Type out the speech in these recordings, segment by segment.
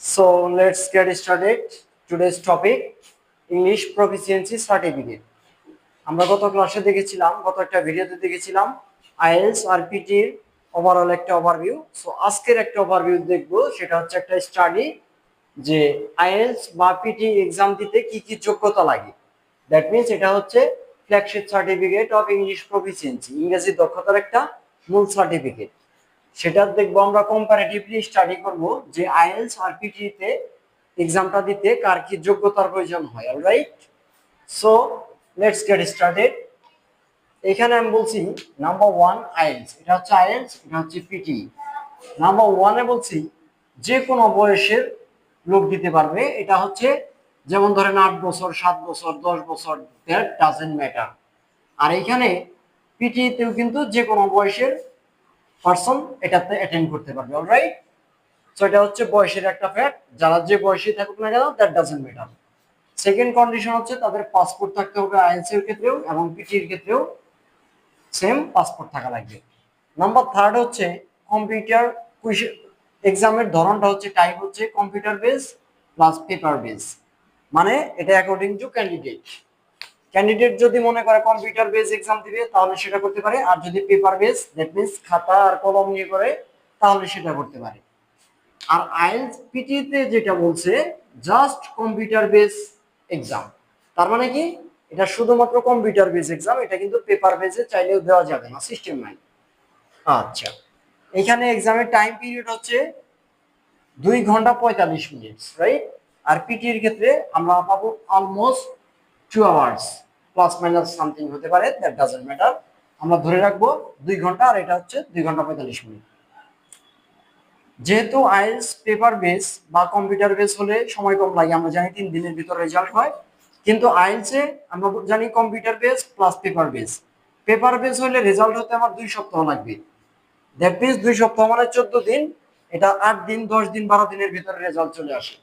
So let's get started. Today's topic English Proficiency Certificate. আমরা গত ক্লাসে দেখেছিলাম, গত একটা ভিডিওতে দেখেছিলাম আইএলটিএস আর পিটির ওভারঅল একটা ওভারভিউ। সো আজকের একটা ওভারভিউ দেখবো, সেটা হচ্ছে একটা স্টাডি যে আইএলটিএস বা পিটি এক্সাম দিতে কি কি যোগ্যতা লাগে। দ্যাট মিনস এটা হচ্ছে flagship certificate of English proficiency, ইংরেজি দক্ষতার একটা মূল সার্টিফিকেট। সেটা দেখবো আমরা কম্পারেটিভলি স্টাডি করব যে আইএলটিএস আর পিটি তে এক্সামটা দিতে কার কি যোগ্যতার প্রয়োজন হয়। Alright, so let's get started. এখানে আমি বলছি নাম্বার 1 আইএলটিএস, এটা হচ্ছে আইএলটিএস, এটা হচ্ছে পিটি। নাম্বার 1 এ বলছি যে কোনো বয়সের লোক দিতে পারবে। এটা হচ্ছে যেমন ধরেন 8 বছর, 7 বছর, 10 বছর, দ্যাট ডাজন্ট ম্যাটার। আর এখানে পিটি তেও কিন্তু যে কোনো বয়সের পারসন এটাতে অ্যাটেন্ড করতে পারবে। অলরাইট, সো এটা হচ্ছে বয়সের একটা ফ্যাক্ট, যারা যে বয়সে থাকুক না কেন that doesn't matter. Second condition হচ্ছে তাদের পাসপোর্ট থাকতে হবে আইএলটিএস এর ক্ষেত্রেও এবং পিটির ক্ষেত্রেও সেম পাসপোর্ট থাকা লাগবে। নাম্বার 3 হচ্ছে কম্পিউটার এক্সামের ধরনটা হচ্ছে টাইপ হচ্ছে computer base plus paper base. মানে এটা অ্যাকর্ডিং টু ক্যান্ডিডেট। ক্যান্ডিডেট যদি মনে করে কম্পিউটার বেস এক্সাম দিবে তাহলে সেটা করতে পারে, আর যদি পেপার বেস দ্যাট মিন্স খাতা আর কলম নিয়ে করে তাহলে সেটা করতে পারে। আর আইএলটিএস পিটি তে যেটা বলছে জাস্ট কম্পিউটার বেস এক্সাম, তার মানে কি এটা শুধুমাত্র কম্পিউটার বেস এক্সাম, এটা কিন্তু পেপার বেসে চাইলেও দেওয়া যাবে না, সিস্টেম নাই। আচ্ছা, এখানে এক্সামের টাইম পিরিয়ড হচ্ছে 2 ঘন্টা 45 মিনিট, রাইট। আর পিটি এর ক্ষেত্রে আমরা পাবো almost 2 hours, plus minus something হতে পারে, দ্যাট ডাজন্ট ম্যাটার। আমরা ধরে রাখবো 2 ঘন্টা, আর এটা হচ্ছে 2 ঘন্টা 45 মিনিট। যেহেতু আইএলটিএস পেপার বেস বা কম্পিউটার বেস হলে সময় কম লাগে, আমরা জানি 3 দিনের ভিতর রেজাল্ট হয়, কিন্তু আইএলটিএস এ আমরা জানি computer base plus paper base. Paper base হলে রেজাল্ট হতে আমার 2 সপ্তাহ লাগবে, দ্যাট মিন্স 2 সপ্তাহ মানে 14 দিন, এটা 8 দিন 10 দিন 12 দিনের ভিতরে রেজাল্ট চলে আসে।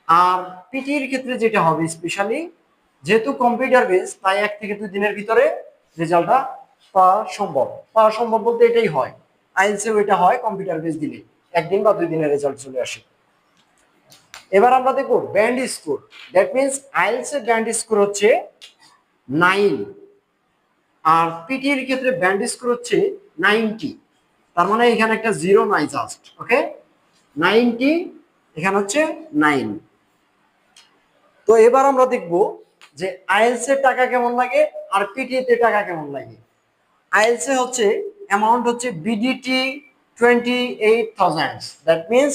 আর পিটির ক্ষেত্রে যেটা হবে স্পেশালি যেহেতু কম্পিউটার বেস, তাই 1 থেকে 2 দিনের ভিতরে রেজাল্টটা পাওয়া সম্ভব বলতে এটাই হয়। আইএলটিএস এটা হয় কম্পিউটার বেস দিলে 1 দিন বা 2 দিনের রেজাল্ট চলে আসে। এবার আমরা দেখব band score, that means IELTS এর ব্যান্ড স্কোর হচ্ছে 9, আর পিটি এর ক্ষেত্রে ব্যান্ড স্কোর হচ্ছে 90। তার মানে এখানে একটা জিরো নাই, জাস্ট ওকে 90, এখানে হচ্ছে 9। তো এবার আমরা দেখব যে আইএলটিএস এর টাকা কেমন লাগে আর পিটি তে টাকা কেমন লাগে। আইএলটিএস এ হচ্ছে অ্যামাউন্ট হচ্ছে বিডিটি 28,000, দ্যাট মিন্স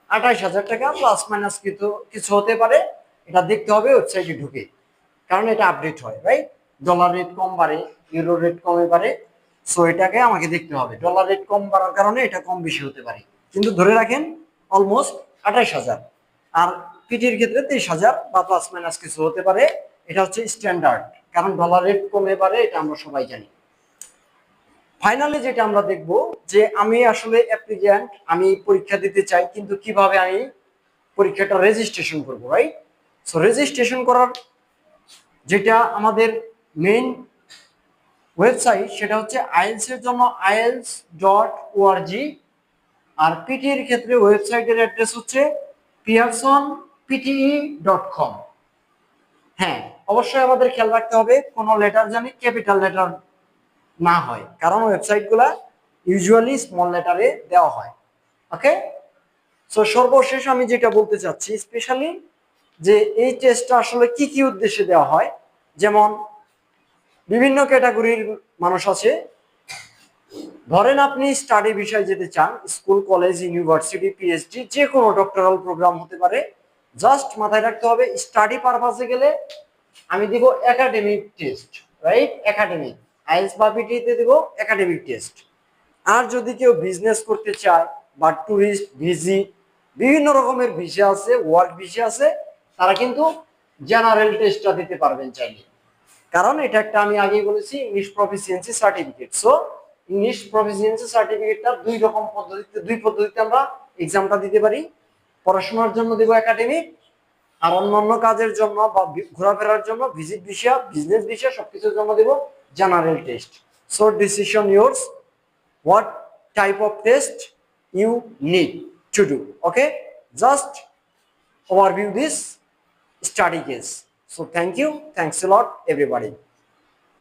28,000 টাকা, প্লাস মাইনাস কিছু হতে পারে, এটা দেখতে হবে ওয়েবসাইটে ঢুকে, কারণ এটা আপডেট হয়, রাইট। ডলার রেট কম বাড়ে, ইউরো রেট কমে বাড়ে, সো এটাকে আমাকে দেখতে হবে। ডলার রেট কম বাড়ার কারণে এটা কম বেশি হতে পারে, কিন্তু ধরে রাখেন অলমোস্ট 28,000। আর পিটির ক্ষেত্রে 23,000 বা প্লাস মাইনাস কিছু হতে পারে, এটা হচ্ছে স্ট্যান্ডার্ড, কারণ ডলার রেট কমে বাড়ে, এটা আমরা সবাই জানি। ফাইনালি যেটা আমরা দেখব যে আমি আসলে অ্যাপ্লিক্যান্ট, আমি পরীক্ষা দিতে চাই, কিন্তু কিভাবে আমি পরীক্ষাটা রেজিস্ট্রেশন করব, রাইট। সো রেজিস্ট্রেশন করার যেটা আমাদের মেইন ওয়েবসাইট সেটা হচ্ছে আইএলটিএস এর জন্য ielts.org, আর পিটি এর ক্ষেত্রে ওয়েবসাইটের অ্যাড্রেস হচ্ছে pearsonpte.com। হ্যাঁ, অবশ্যই আমাদের খেয়াল রাখতে হবে কোনো লেটার জানি ক্যাপিটাল লেটার না হয়, কারণ ওয়েবসাইটগুলা ইউজুয়ালি স্মল লেটারে দেওয়া হয়। ওকে, সো সর্বশেষ আমি যেটা বলতে চাচ্ছি স্পেশালি যে এই টেস্টটা আসলে কি কি উদ্দেশ্যে দেওয়া হয়। যেমন বিভিন্ন ক্যাটাগরির মানুষ আছে, ধরেন আপনি স্টাডি বিষয়ে যেতে চান, স্কুল কলেজ ইউনিভার্সিটি পিএইচডি যে কোনো ডক্টরাল প্রোগ্রাম হতে পারে, জাস্ট মাথায় রাখতে হবে স্টাডি পারপাসে গেলে আমি দিব academic test, right. Academic IELTS বা পিটিতে দিব একাডেমিক টেস্ট। আর যদি কেউ বিজনেস করতে চায় বা ট্যুরিস্ট ভিজিট, বিভিন্ন রকমের ভিসা আছে, ওয়ার্ক ভিসা আছে, তারা কিন্তু জেনারেল টেস্টটা দিতে পারবেন চাইলে, কারণ এটা একটা আমি আগেই বলেছি English proficiency certificate. So English proficiency সার্টিফিকেটটা দুই পদ্ধতিতে আমরা এক্সামটা দিতে পারি। পড়াশোনার জন্য দেব একাডেমিক, আর অন্যান্য কাজের জন্য বা ঘোরাফেরার জন্য ভিজিট ভিসা, বিজনেস ভিসা, সবকিছুর জন্য দেব general test. So decision yours, what type of test you need to do. Okay, just overview this study case. So thank you, thanks a lot everybody.